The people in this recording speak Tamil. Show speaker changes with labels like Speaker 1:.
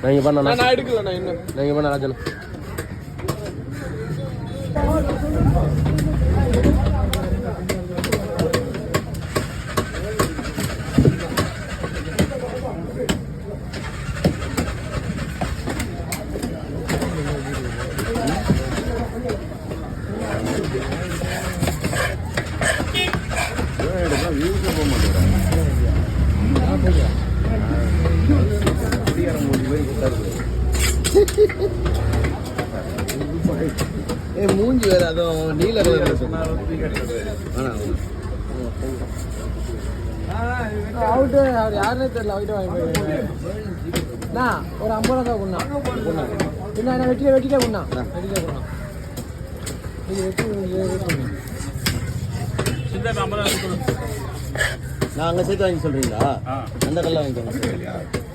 Speaker 1: நீங்க பண்ணா
Speaker 2: நான் எடுக்கல நான் இன்னும்
Speaker 1: நீங்க பண்ண ராஜன் மூஞ்சி வேற அதுவும் நீல அவுட்டு அவர் யாருன்னே தெரியல அவுட்டு வாங்கி ஒரு 50 ரூபா கொண்டா என்ன வெட்டிட்டே கொண்டா நான் அங்கே சேர்த்து வாங்கி சொல்றீங்களா அந்த கல்ல வாங்கிக்கோங்க